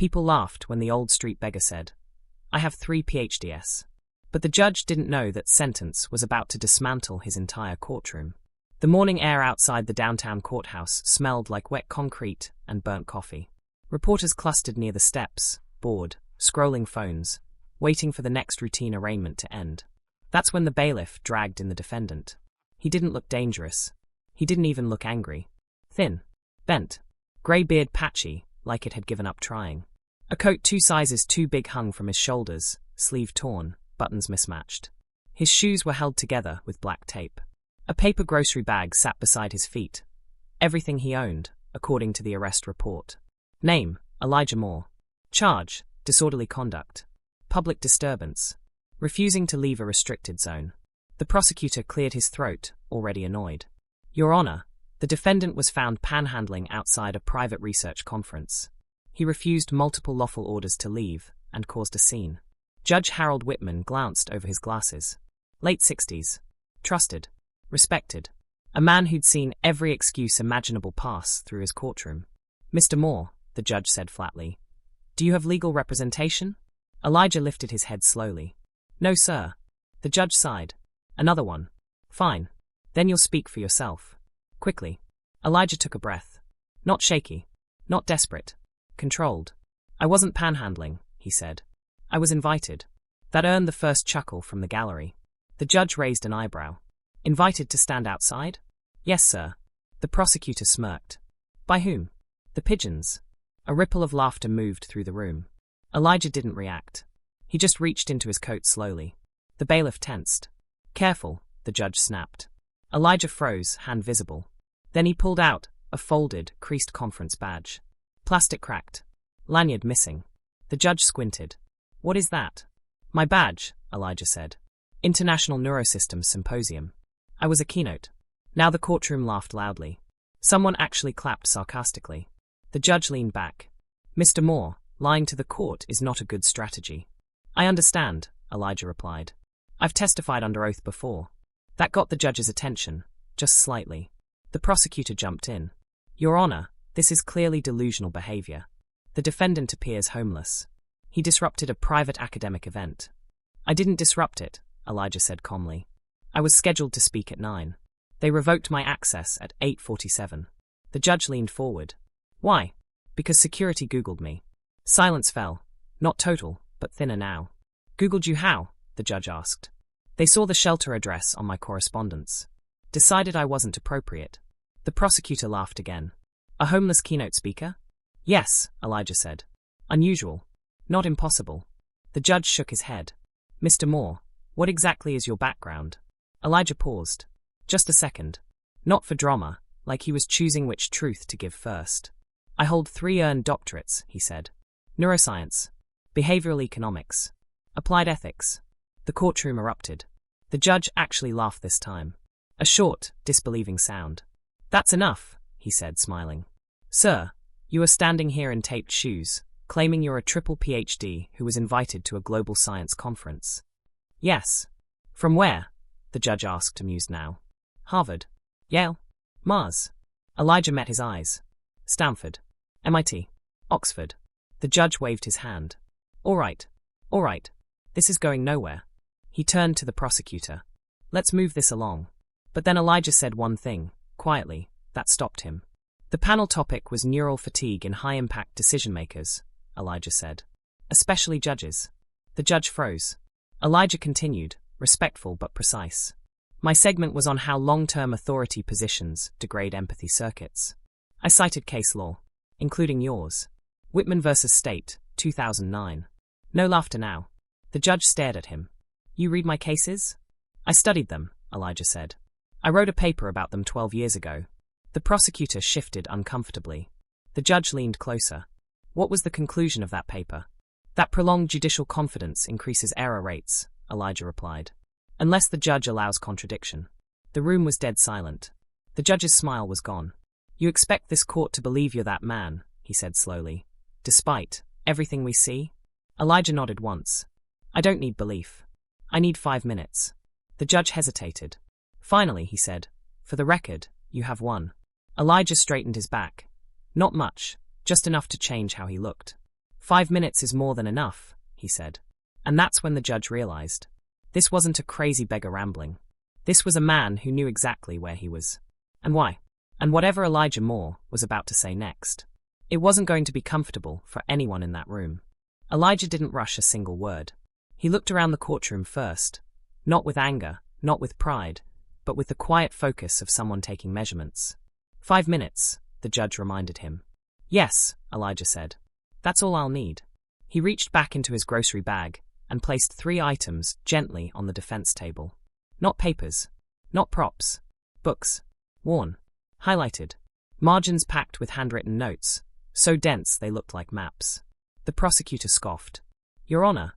People laughed when the old street beggar said, "I have 3 PhDs." But the judge didn't know that sentence was about to dismantle his entire courtroom. The morning air outside the downtown courthouse smelled like wet concrete and burnt coffee. Reporters clustered near the steps, bored, scrolling phones, waiting for the next routine arraignment to end. That's when the bailiff dragged in the defendant. He didn't look dangerous. He didn't even look angry. Thin, bent, grey beard patchy, like it had given up trying. A coat 2 sizes too big hung from his shoulders, sleeve torn, buttons mismatched. His shoes were held together with black tape. A paper grocery bag sat beside his feet. Everything he owned, according to the arrest report. Name, Elijah Moore. Charge, disorderly conduct. Public disturbance. Refusing to leave a restricted zone. The prosecutor cleared his throat, already annoyed. Your Honor, the defendant was found panhandling outside a private research conference. He refused multiple lawful orders to leave, and caused a scene. Judge Harold Whitman glanced over his glasses. Late 60s. Trusted. Respected. A man who'd seen every excuse imaginable pass through his courtroom. Mr. Moore, the judge said flatly. Do you have legal representation? Elijah lifted his head slowly. No, sir. The judge sighed. Another one. Fine. Then you'll speak for yourself. Quickly. Elijah took a breath. Not shaky. Not desperate. Controlled. I wasn't panhandling, he said. I was invited. That earned the first chuckle from the gallery. The judge raised an eyebrow. Invited to stand outside? Yes, sir. The prosecutor smirked. By whom? The pigeons. A ripple of laughter moved through the room. Elijah didn't react. He just reached into his coat slowly. The bailiff tensed. Careful, the judge snapped. Elijah froze, hand visible. Then he pulled out a folded, creased conference badge. Plastic cracked. Lanyard missing. The judge squinted. What is that? My badge, Elijah said. International Neurosystems Symposium. I was a keynote. Now the courtroom laughed loudly. Someone actually clapped sarcastically. The judge leaned back. Mr. Moore, lying to the court is not a good strategy. I understand, Elijah replied. I've testified under oath before. That got the judge's attention, just slightly. The prosecutor jumped in. Your Honor, this is clearly delusional behavior. The defendant appears homeless. He disrupted a private academic event. I didn't disrupt it, Elijah said calmly. I was scheduled to speak at 9. They revoked my access at 8:47. The judge leaned forward. Why? Because security Googled me. Silence fell. Not total, but thinner now. Googled you how? The judge asked. They saw the shelter address on my correspondence. Decided I wasn't appropriate. The prosecutor laughed again. A homeless keynote speaker? Yes, Elijah said. Unusual. Not impossible. The judge shook his head. Mr. Moore, what exactly is your background? Elijah paused. Just a second. Not for drama, like he was choosing which truth to give first. I hold 3 earned doctorates, he said. Neuroscience. Behavioral economics. Applied ethics. The courtroom erupted. The judge actually laughed this time. A short, disbelieving sound. That's enough, he said, smiling. Sir, you are standing here in taped shoes, claiming you're a triple PhD who was invited to a global science conference. Yes. From where? The judge asked, amused now. Harvard. Yale. Mars. Elijah met his eyes. Stanford. MIT. Oxford. The judge waved his hand. All right. This is going nowhere. He turned to the prosecutor. Let's move this along. But then Elijah said one thing, quietly, that stopped him. The panel topic was neural fatigue in high-impact decision-makers, Elijah said. Especially judges. The judge froze. Elijah continued, respectful but precise. My segment was on how long-term authority positions degrade empathy circuits. I cited case law, including yours. Whitman v. State, 2009. No laughter now. The judge stared at him. You read my cases? I studied them, Elijah said. I wrote a paper about them 12 years ago. The prosecutor shifted uncomfortably. The judge leaned closer. What was the conclusion of that paper? That prolonged judicial confidence increases error rates, Elijah replied. Unless the judge allows contradiction. The room was dead silent. The judge's smile was gone. You expect this court to believe you're that man, he said slowly. Despite everything we see? Elijah nodded once. I don't need belief. I need 5 minutes. The judge hesitated. Finally, he said, for the record, you have won. Elijah straightened his back. Not much, just enough to change how he looked. 5 minutes is more than enough, he said. And that's when the judge realized. This wasn't a crazy beggar rambling. This was a man who knew exactly where he was. And why. And whatever Elijah Moore was about to say next. It wasn't going to be comfortable for anyone in that room. Elijah didn't rush a single word. He looked around the courtroom first, not with anger, not with pride, but with the quiet focus of someone taking measurements. 5 minutes, the judge reminded him. Yes, Elijah said. That's all I'll need. He reached back into his grocery bag and placed 3 items gently on the defense table. Not papers, not props, books, worn, highlighted, margins packed with handwritten notes, so dense they looked like maps. The prosecutor scoffed. Your Honor.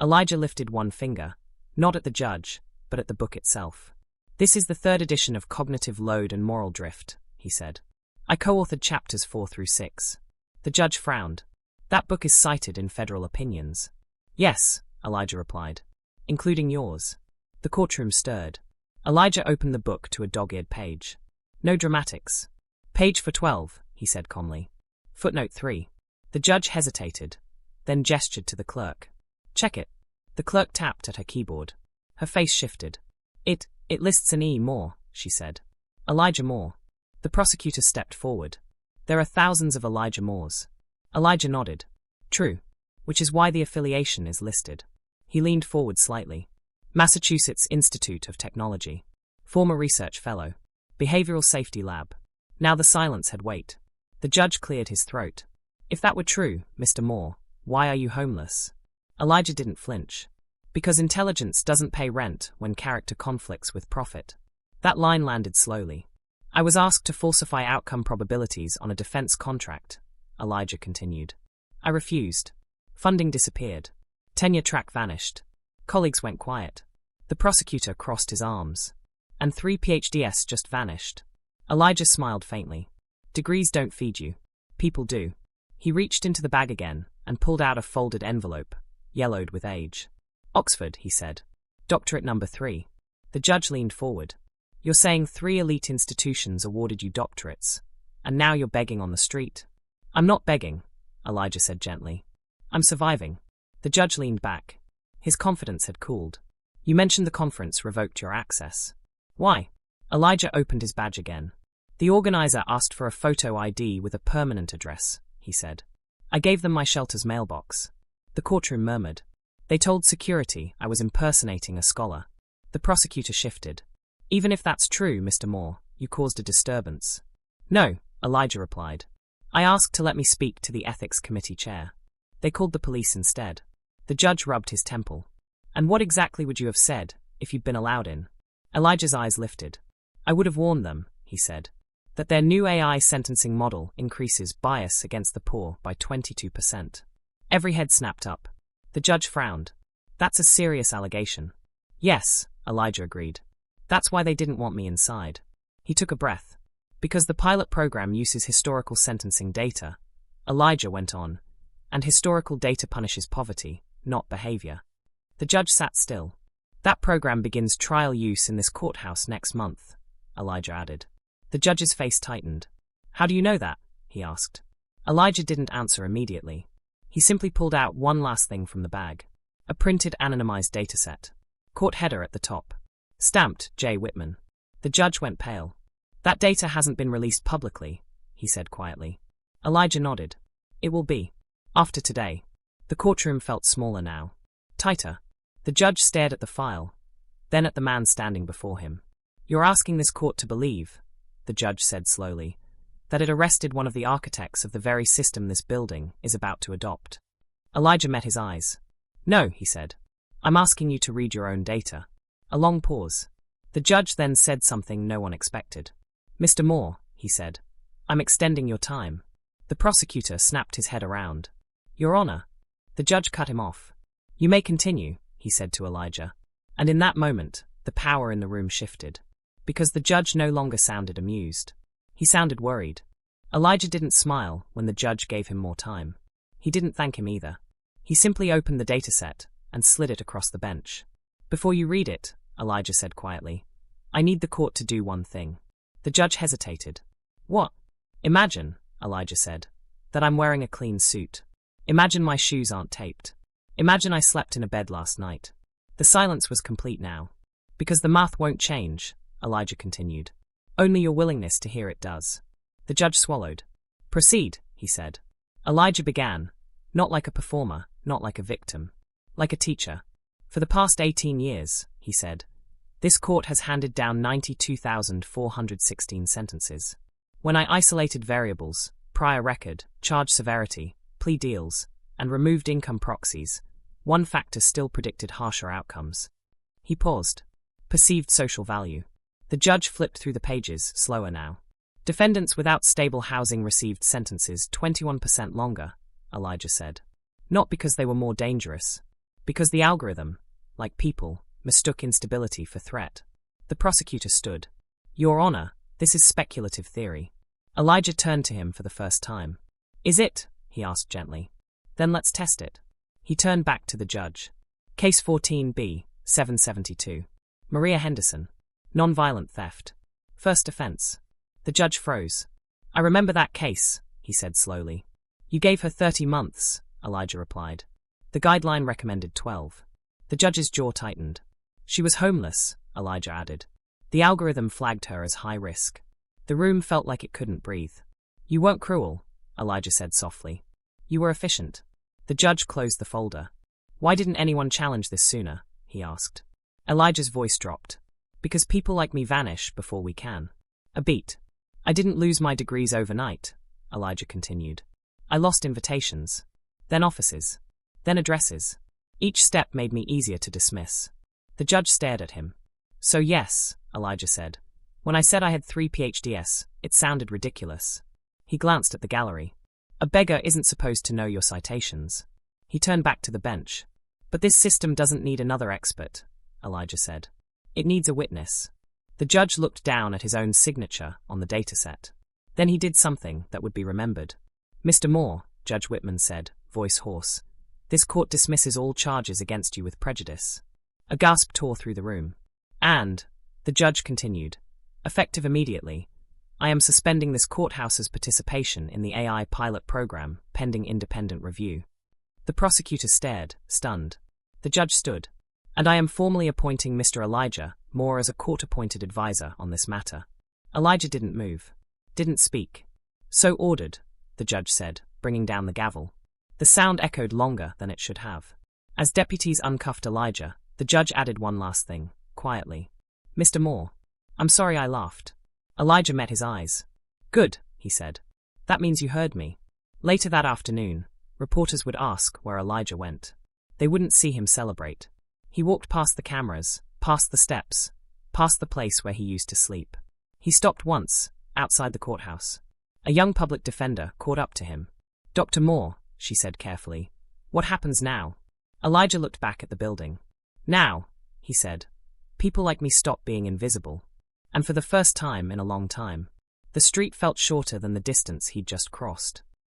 Elijah lifted one finger, not at the judge, but at the book itself. This is the 3rd edition of Cognitive Load and Moral Drift, he said. I co-authored chapters 4 through 6. The judge frowned. That book is cited in federal opinions. Yes, Elijah replied. Including yours. The courtroom stirred. Elijah opened the book to a dog-eared page. No dramatics. Page 412, he said calmly. Footnote 3. The judge hesitated, then gestured to the clerk. Check it. The clerk tapped at her keyboard. Her face shifted. It lists an E. Moore, she said. Elijah Moore. The prosecutor stepped forward. There are thousands of Elijah Moores. Elijah nodded. True. Which is why the affiliation is listed. He leaned forward slightly. Massachusetts Institute of Technology. Former research fellow. Behavioral Safety Lab. Now the silence had weight. The judge cleared his throat. If that were true, Mr. Moore, why are you homeless? Elijah didn't flinch. Because intelligence doesn't pay rent when character conflicts with profit. That line landed slowly. I was asked to falsify outcome probabilities on a defense contract, Elijah continued. I refused. Funding disappeared. Tenure track vanished. Colleagues went quiet. The prosecutor crossed his arms. And 3 PhDs just vanished. Elijah smiled faintly. Degrees don't feed you. People do. He reached into the bag again and pulled out a folded envelope, yellowed with age. Oxford, he said. Doctorate number 3. The judge leaned forward. You're saying 3 elite institutions awarded you doctorates, and now you're begging on the street? I'm not begging, Elijah said gently. I'm surviving. The judge leaned back. His confidence had cooled. You mentioned the conference revoked your access. Why? Elijah opened his badge again. The organizer asked for a photo ID with a permanent address, he said. I gave them my shelter's mailbox. The courtroom murmured. They told security I was impersonating a scholar. The prosecutor shifted. Even if that's true, Mr. Moore, you caused a disturbance. No, Elijah replied. I asked to let me speak to the ethics committee chair. They called the police instead. The judge rubbed his temple. And what exactly would you have said if you'd been allowed in? Elijah's eyes lifted. I would have warned them, he said, that their new AI sentencing model increases bias against the poor by 22%. Every head snapped up. The judge frowned. That's a serious allegation. Yes, Elijah agreed. That's why they didn't want me inside. He took a breath. Because the pilot program uses historical sentencing data, Elijah went on, and historical data punishes poverty, not behavior. The judge sat still. That program begins trial use in this courthouse next month, Elijah added. The judge's face tightened. How do you know that? He asked. Elijah didn't answer immediately. He simply pulled out one last thing from the bag. A printed anonymized dataset. Court header at the top. Stamped, J. Whitman. The judge went pale. That data hasn't been released publicly, he said quietly. Elijah nodded. It will be. After today. The courtroom felt smaller now. Tighter. The judge stared at the file, then at the man standing before him. You're asking this court to believe, the judge said slowly, that it arrested one of the architects of the very system this building is about to adopt. Elijah met his eyes. No, he said. I'm asking you to read your own data. A long pause. The judge then said something no one expected. Mr. Moore, he said, I'm extending your time. The prosecutor snapped his head around. Your Honor. The judge cut him off. You may continue, he said to Elijah. And in that moment, the power in the room shifted. Because the judge no longer sounded amused. He sounded worried. Elijah didn't smile when the judge gave him more time. He didn't thank him either. He simply opened the dataset and slid it across the bench. Before you read it, Elijah said quietly, I need the court to do one thing. The judge hesitated. What? Imagine, Elijah said, that I'm wearing a clean suit. Imagine my shoes aren't taped. Imagine I slept in a bed last night. The silence was complete now. Because the math won't change, Elijah continued. Only your willingness to hear it does. The judge swallowed. Proceed, he said. Elijah began, not like a performer, not like a victim. Like a teacher. For the past 18 years, he said, this court has handed down 92,416 sentences. When I isolated variables, prior record, charge severity, plea deals, and removed income proxies, one factor still predicted harsher outcomes. He paused. Perceived social value. The judge flipped through the pages, slower now. Defendants without stable housing received sentences 21% longer, Elijah said. Not because they were more dangerous. Because the algorithm, like people, mistook instability for threat. The prosecutor stood. Your Honor, this is speculative theory. Elijah turned to him for the first time. Is it? He asked gently. Then let's test it. He turned back to the judge. Case 14B, 772. Maria Henderson. Nonviolent theft. First offense. The judge froze. I remember that case, he said slowly. You gave her 30 months, Elijah replied. The guideline recommended 12. The judge's jaw tightened. She was homeless, Elijah added. The algorithm flagged her as high risk. The room felt like it couldn't breathe. You weren't cruel, Elijah said softly. You were efficient. The judge closed the folder. Why didn't anyone challenge this sooner? He asked. Elijah's voice dropped. Because people like me vanish before we can. A beat. I didn't lose my degrees overnight, Elijah continued. I lost invitations. Then offices. Then addresses. Each step made me easier to dismiss. The judge stared at him. So yes, Elijah said. When I said I had 3 PhDs, it sounded ridiculous. He glanced at the gallery. A beggar isn't supposed to know your citations. He turned back to the bench. But this system doesn't need another expert, Elijah said. It needs a witness. The judge looked down at his own signature on the dataset. Then he did something that would be remembered. Mr. Moore, Judge Whitman said, voice hoarse, this court dismisses all charges against you with prejudice. A gasp tore through the room. And, the judge continued, effective immediately, I am suspending this courthouse's participation in the AI pilot program, pending independent review. The prosecutor stared, stunned. The judge stood. And I am formally appointing Mr. Elijah Moore as a court-appointed advisor on this matter. Elijah didn't move. Didn't speak. So ordered, the judge said, bringing down the gavel. The sound echoed longer than it should have. As deputies uncuffed Elijah, the judge added one last thing, quietly. Mr. Moore. I'm sorry I laughed. Elijah met his eyes. Good, he said. That means you heard me. Later that afternoon, reporters would ask where Elijah went. They wouldn't see him celebrate. He walked past the cameras, past the steps, past the place where he used to sleep. He stopped once, outside the courthouse. A young public defender caught up to him. Dr. Moore, she said carefully, what happens now? Elijah looked back at the building. Now, he said, people like me stop being invisible. And for the first time in a long time, the street felt shorter than the distance he'd just crossed.